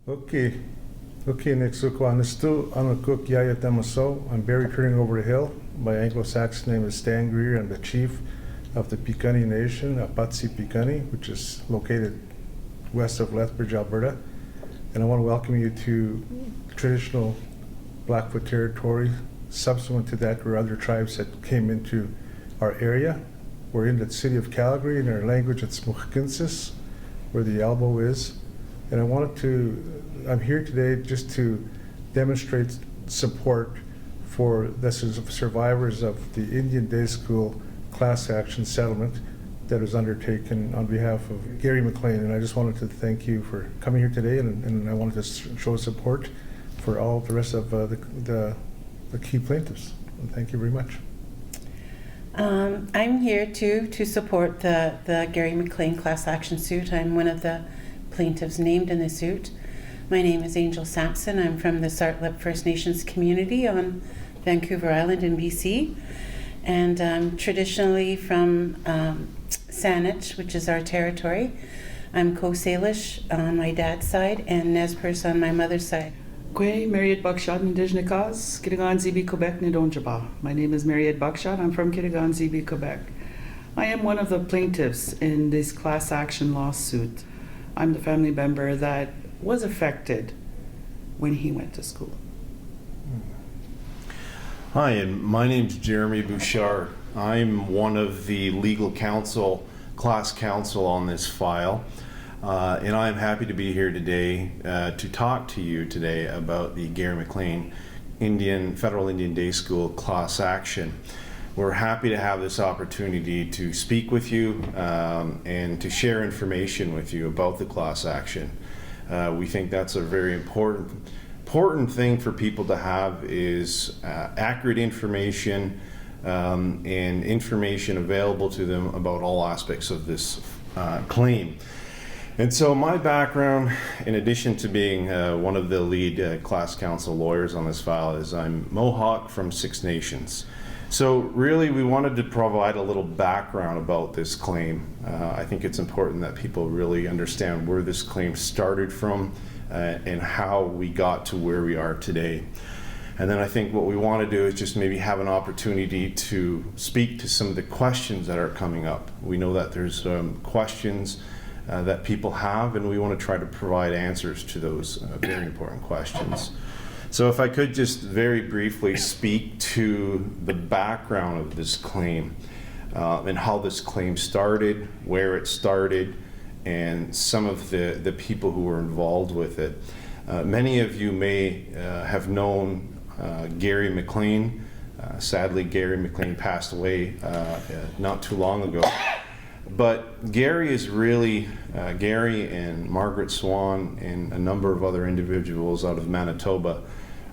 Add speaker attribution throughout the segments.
Speaker 1: Okay. Okay, next Stu on cook Yaya Tamaso. I'm Barry turning over the hill. My Anglo-Saxon name is Stan Grier. I'm the chief of the Piikani Nation, Apatsi Piikani, which is located west of Lethbridge, Alberta. And I want to welcome you to traditional Blackfoot territory. Subsequent to that were other tribes that came into our area. We're in the city of Calgary. In our language it's Muhkinsis, where the elbow is. And I'm here today just to demonstrate support for the survivors of the Indian Day School class action settlement that was undertaken on behalf of Garry McLean. And I just wanted to thank you for coming here today, and I wanted to show support for all the rest of the key plaintiffs. And thank you very much.
Speaker 2: I'm here to support the Garry McLean class action suit. I'm one of the plaintiffs named in the suit. My name is Angel Sampson. I'm from the Sartlip First Nations community on Vancouver Island in BC. And I'm traditionally from Saanich, which is our territory. I'm Coast Salish on my dad's side and Nez Perce on my mother's side.
Speaker 3: Mariette Buckshot, Indigenous cause, Kitigan Zibi, Quebec, Nidonjaba. My name is Mariette Buckshot. I'm from Kitigan Zibi, Quebec. I am one of the plaintiffs in this class action lawsuit. I'm the family member that was affected when he went to school.
Speaker 4: Hi, and my name's Jeremy Bouchard. I'm one of the legal counsel, class counsel on this file. And I'm happy to be here today to talk to you today about the Garry McLean Federal Indian Day School class action. We're happy to have this opportunity to speak with you and to share information with you about the class action. We think that's a very important thing for people to have is accurate information and information available to them about all aspects of this claim. And so my background, in addition to being one of the lead class counsel lawyers on this file, is I'm Mohawk from Six Nations. So really we wanted to provide a little background about this claim. I think it's important that people really understand where this claim started from and how we got to where we are today. And then I think what we want to do is just maybe have an opportunity to speak to some of the questions that are coming up. We know that there's questions that people have, and we want to try to provide answers to those very important questions. So if I could just very briefly speak to the background of this claim and how this claim started, where it started, and some of the people who were involved with it. Many of you may have known Garry McLean. Sadly, Garry McLean passed away not too long ago. But Garry is really, Garry and Margaret Swan and a number of other individuals out of Manitoba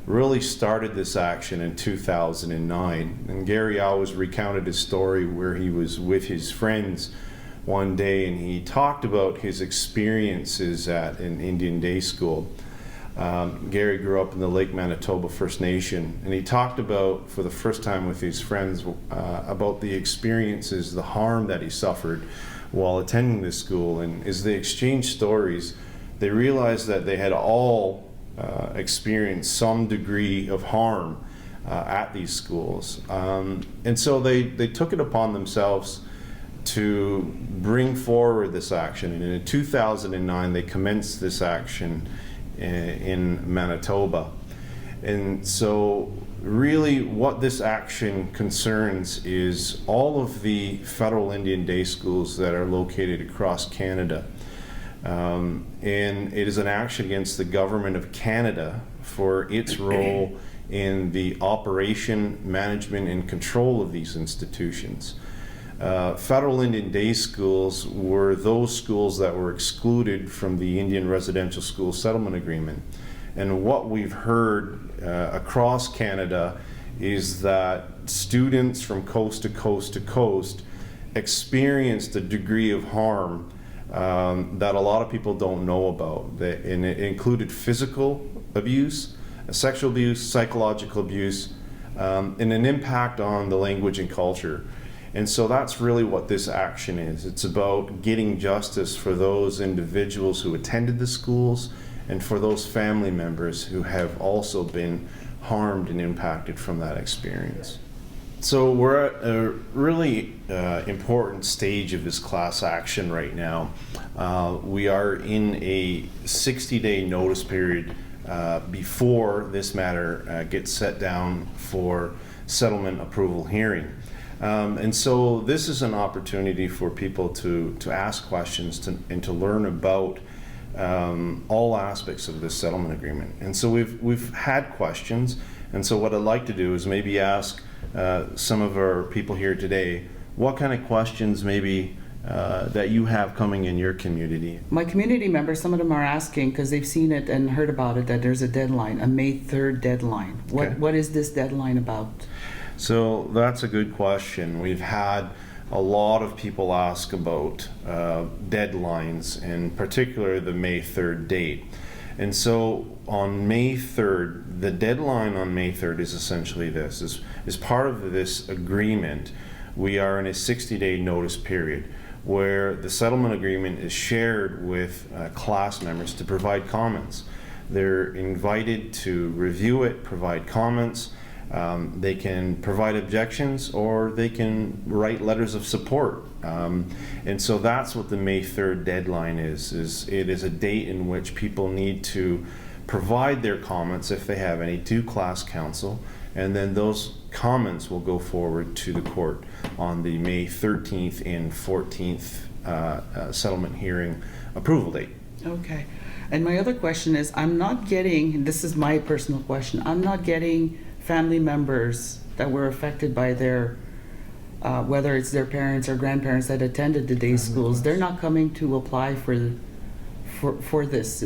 Speaker 4: really started this action in 2009. And Garry always recounted his story where he was with his friends one day and he talked about his experiences at an Indian Day School. Garry grew up in the Lake Manitoba First Nation, and he talked about, for the first time with his friends, about the experiences, the harm that he suffered while attending this school. And as they exchanged stories, they realized that they had all experienced some degree of harm at these schools. And so they took it upon themselves to bring forward this action. And in 2009, they commenced this action in Manitoba. And so really what this action concerns is all of the federal Indian Day schools that are located across Canada. And it is an action against the government of Canada for its role in the operation, management, and control of these institutions. Federal Indian Day schools were those schools that were excluded from the Indian Residential School Settlement Agreement. And what we've heard across Canada is that students from coast to coast to coast experienced a degree of harm that a lot of people don't know about. And it included physical abuse, sexual abuse, psychological abuse, and an impact on the language and culture. And so that's really what this action is. It's about getting justice for those individuals who attended the schools and for those family members who have also been harmed and impacted from that experience. So we're at a really important stage of this class action right now. We are in a 60-day notice period before this matter gets set down for settlement approval hearing. And so this is an opportunity for people to ask questions and to learn about all aspects of this settlement agreement. And so we've had questions, and so what I'd like to do is maybe ask some of our people here today what kind of questions maybe that you have coming in your community.
Speaker 3: My community members, some of them are asking, because they've seen it and heard about it, that there's a deadline, a May 3rd deadline.
Speaker 4: Okay.
Speaker 3: What is this deadline about?
Speaker 4: So that's a good question. We've had a lot of people ask about deadlines, in particular the May 3rd date. And so on May 3rd, the deadline on May 3rd is essentially this. As part of this agreement, we are in a 60-day notice period where the settlement agreement is shared with class members to provide comments. They're invited to review it, provide comments. They can provide objections, or they can write letters of support. And so that's what the May 3rd deadline is it is a date in which people need to provide their comments, if they have any, to class counsel, and then those comments will go forward to the court on the May 13th and 14th settlement hearing approval date.
Speaker 3: Okay. And my other question is, I'm not getting, and this is my personal question, I'm not getting family members that were affected by their, whether it's their parents or grandparents that attended the day schools, they're not coming to apply for this.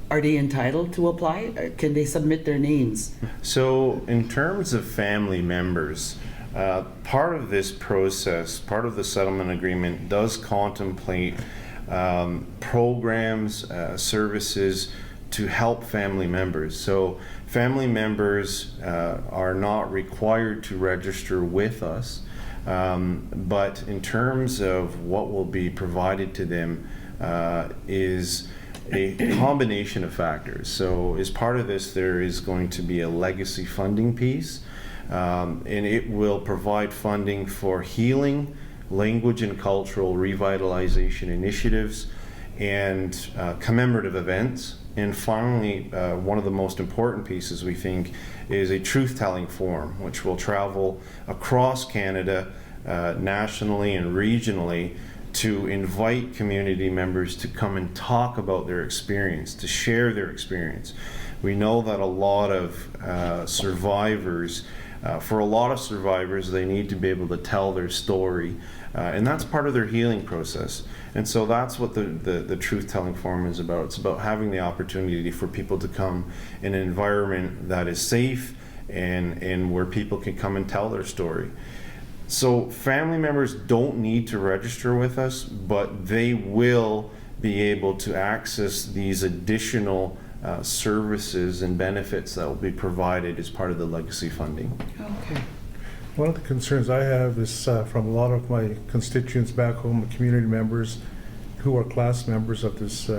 Speaker 3: Are they entitled to apply? Can they submit their names?
Speaker 4: So in terms of family members, part of this process, part of the settlement agreement does contemplate programs, services to help family members. So family members are not required to register with us, but in terms of what will be provided to them is a combination of factors. So as part of this, there is going to be a legacy funding piece, and it will provide funding for healing, language and cultural revitalization initiatives, and commemorative events. And finally, one of the most important pieces, we think, is a truth-telling forum, which will travel across Canada, nationally and regionally, to invite community members to come and talk about their experience, to share their experience. We know that a lot of survivors, for a lot of survivors, they need to be able to tell their story, and that's part of their healing process. And so that's what the truth-telling forum is about. It's about having the opportunity for people to come in an environment that is safe and where people can come and tell their story. So family members don't need to register with us, but they will be able to access these additional services and benefits that will be provided as part of the legacy funding.
Speaker 3: Okay.
Speaker 1: One of the concerns I have is from a lot of my constituents back home, the community members who are class members of this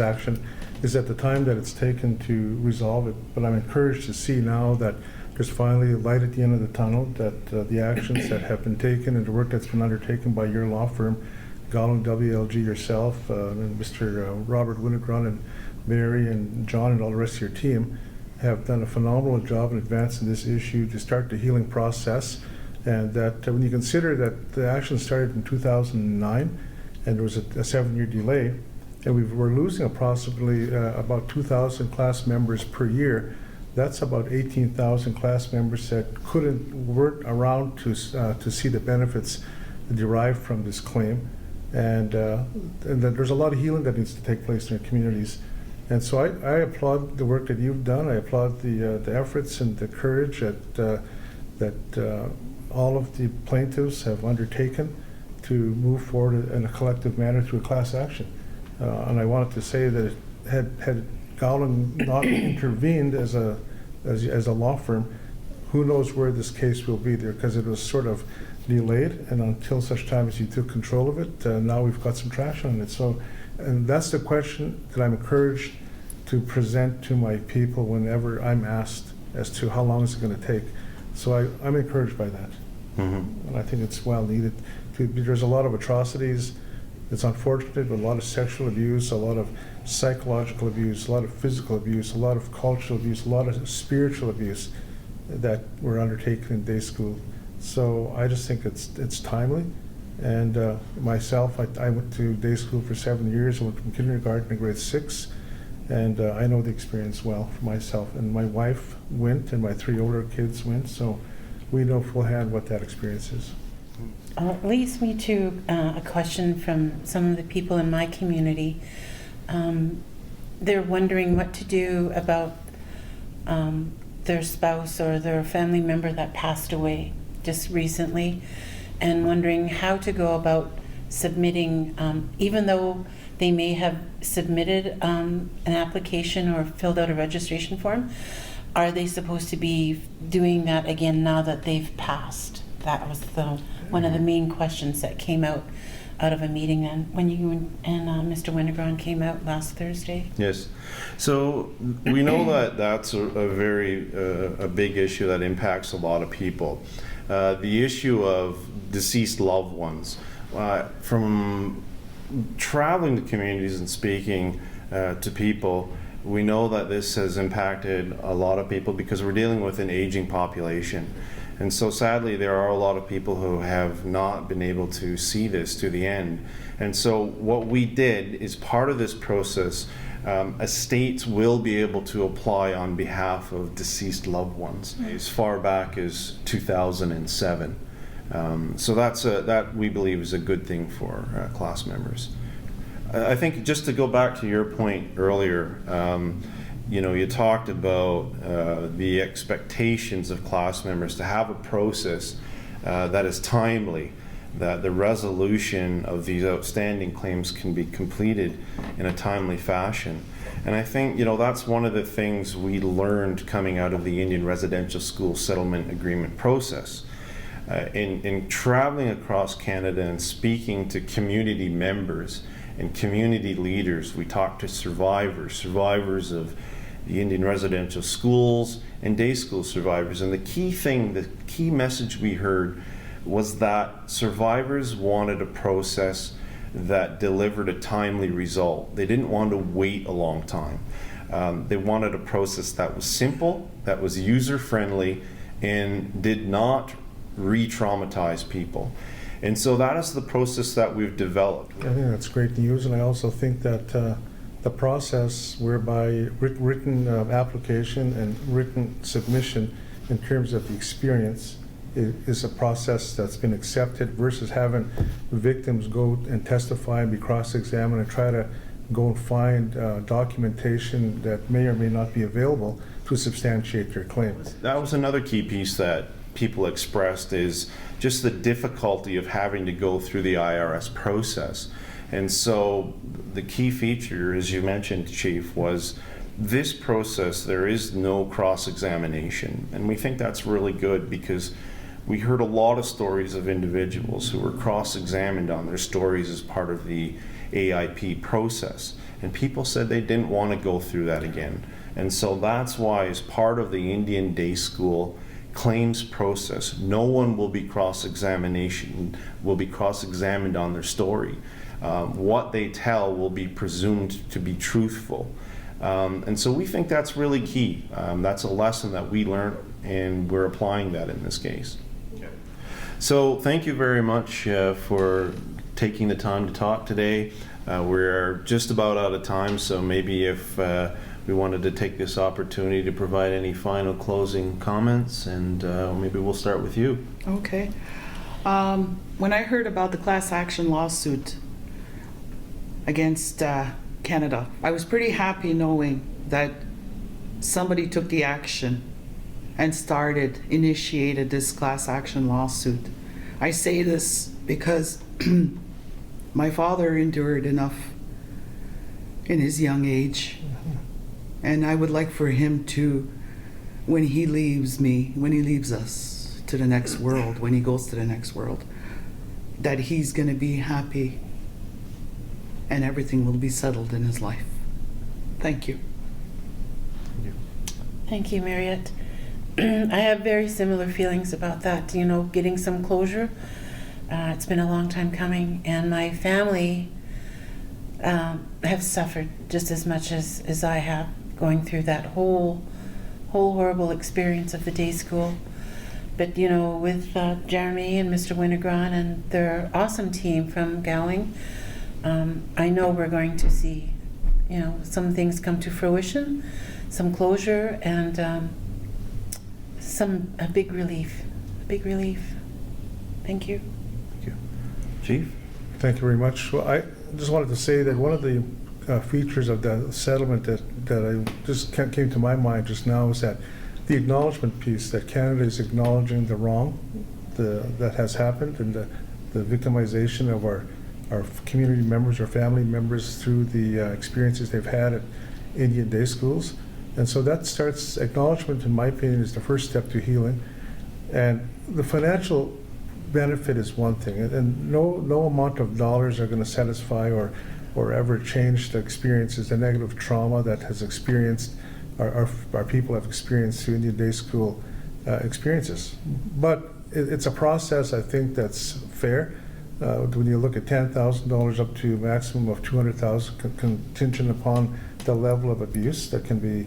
Speaker 1: action, is at the time that it's taken to resolve it. But I'm encouraged to see now that there's finally a light at the end of the tunnel, that the actions that have been taken and the work that's been undertaken by your law firm, Garland WLG, yourself, and Mr. Robert Winogrand, and Mary and John and all the rest of your team have done a phenomenal job in advancing this issue to start the healing process. And that when you consider that the action started in 2009 and there was a 7-year delay, and we're losing approximately about 2,000 class members per year, that's about 18,000 class members that weren't around to see the benefits derived from this claim. And that there's a lot of healing that needs to take place in our communities. And so I applaud the work that you've done. I applaud the efforts and the courage that all of the plaintiffs have undertaken to move forward in a collective manner through a class action. And I wanted to say that had Garland not intervened as a law firm, who knows where this case will be there, because it was sort of delayed, and until such time as you took control of it, now we've got some traction on it. So And that's the question that I'm encouraged to present to my people whenever I'm asked as to how long is it going to take. So I'm encouraged by that.
Speaker 4: Mm-hmm.
Speaker 1: And I think it's well needed. There's a lot of atrocities. It's unfortunate, but a lot of sexual abuse, a lot of psychological abuse, a lot of physical abuse, a lot of cultural abuse, a lot of spiritual abuse that were undertaken in day school. So I just think it's timely. And myself, I went to day school for 7 years. I went from kindergarten to grade 6. And I know the experience well for myself. And my wife went, and my 3 older kids went. So we know full hand what that experience is.
Speaker 2: It leads me to a question from some of the people in my community. They're wondering what to do about their spouse or their family member that passed away just recently, and wondering how to go about submitting, even though they may have submitted an application or filled out a registration form, are they supposed to be doing that again now that they've passed? That was one of the main questions that came out of a meeting then when you and Mr. Wintergron came out last Thursday.
Speaker 4: Yes. So we know that that's a very a big issue that impacts a lot of people. The issue of deceased loved ones. From traveling to communities and speaking to people, we know that this has impacted a lot of people because we're dealing with an aging population. And so sadly, there are a lot of people who have not been able to see this to the end. And so what we did is part of this process, estates will be able to apply on behalf of deceased loved ones as far back as 2007. So that we believe is a good thing for class members. I think just to go back to your point earlier, you talked about the expectations of class members to have a process that is timely, that the resolution of these outstanding claims can be completed in a timely fashion. And I think, that's one of the things we learned coming out of the Indian Residential School Settlement Agreement process. In traveling across Canada and speaking to community members and community leaders, we talked to survivors of the Indian residential schools and day school survivors. And the key message we heard was that survivors wanted a process that delivered a timely result. They didn't want to wait a long time. They wanted a process that was simple, that was user-friendly, and did not re-traumatize people. And so that is the process that we've developed.
Speaker 1: I think that's great news, and I also think that the process whereby written application and written submission in terms of the experience is a process that's been accepted versus having victims go and testify and be cross-examined and try to go and find documentation that may or may not be available to substantiate their claims.
Speaker 4: That was another key piece that people expressed, is just the difficulty of having to go through the IRS process. And so the key feature, as you mentioned, Chief, was this process, there is no cross-examination. And we think that's really good because we heard a lot of stories of individuals who were cross-examined on their stories as part of the AIP process. And people said they didn't want to go through that again. And so that's why, as part of the Indian Day School claims process, no one will be cross-examined on their story. What they tell will be presumed to be truthful. And so we think that's really key. That's a lesson that we learned, and we're applying that in this case. Okay. So thank you very much for taking the time to talk today. We're just about out of time, so maybe if we wanted to take this opportunity to provide any final closing comments, and maybe we'll start with you.
Speaker 3: Okay. When I heard about the class action lawsuit against Canada, I was pretty happy knowing that somebody took the action and initiated this class action lawsuit. I say this because my father endured enough in his young age. And I would like for him to, when he leaves us to the next world, when he goes to the next world, that he's going to be happy and everything will be settled in his life. Thank you.
Speaker 2: Thank you, Mariette. I have very similar feelings about that, you know, getting some closure. It's been a long time coming, and my family have suffered just as much as I have, going through that whole horrible experience of the day school. But, you know, with Jeremy and Mr. Wintergron and their awesome team from Gowling, I know we're going to see, you know, some things come to fruition, some closure, and a big relief. Thank you.
Speaker 1: Thank you.
Speaker 4: Chief?
Speaker 1: Thank you very much. Well, I just wanted to say that one of the features of the settlement that I just came to my mind just now is that the acknowledgement piece, that Canada is acknowledging the wrong that has happened, and the victimization of our community members, our family members, through the experiences they've had at Indian day schools. And so that starts, acknowledgement, in my opinion, is the first step to healing. And the financial benefit is one thing, and no amount of dollars are going to satisfy or ever change the experiences, the negative trauma that has experienced, our people have experienced through Indian day school experiences. But it's a process, I think, that's fair. When you look at $10,000 up to a maximum of $200,000, contingent upon the level of abuse that can be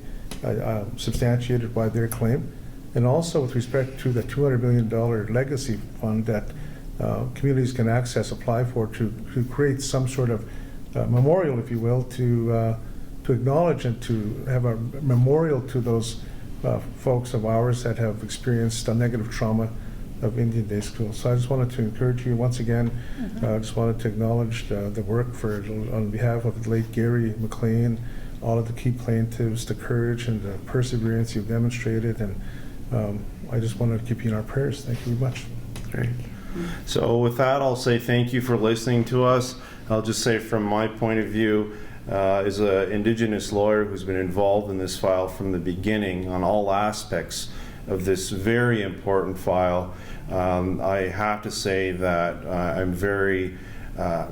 Speaker 1: substantiated by their claim. And also with respect to the $200 million legacy fund that communities can apply for to create some sort of memorial, if you will, to acknowledge and to have a memorial to those folks of ours that have experienced a negative trauma of Indian day school. So I just wanted to encourage you once again. I just wanted to acknowledge the work on behalf of the late Garry McLean, all of the key plaintiffs, the courage and the perseverance you've demonstrated, and I just wanted to keep you in our prayers. Thank you very much.
Speaker 4: Great. So with that, I'll say thank you for listening to us. I'll just say from my point of view, as an Indigenous lawyer who's been involved in this file from the beginning on all aspects of this very important file, I have to say that I'm very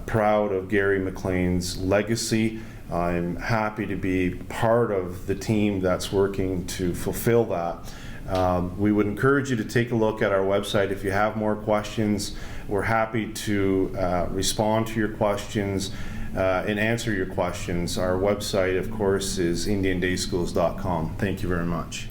Speaker 4: proud of Garry McLean's legacy. I'm happy to be part of the team that's working to fulfill that. We would encourage you to take a look at our website if you have more questions. We're happy to respond to your questions and answer your questions. Our website, of course, is indiandayschools.com. Thank you very much.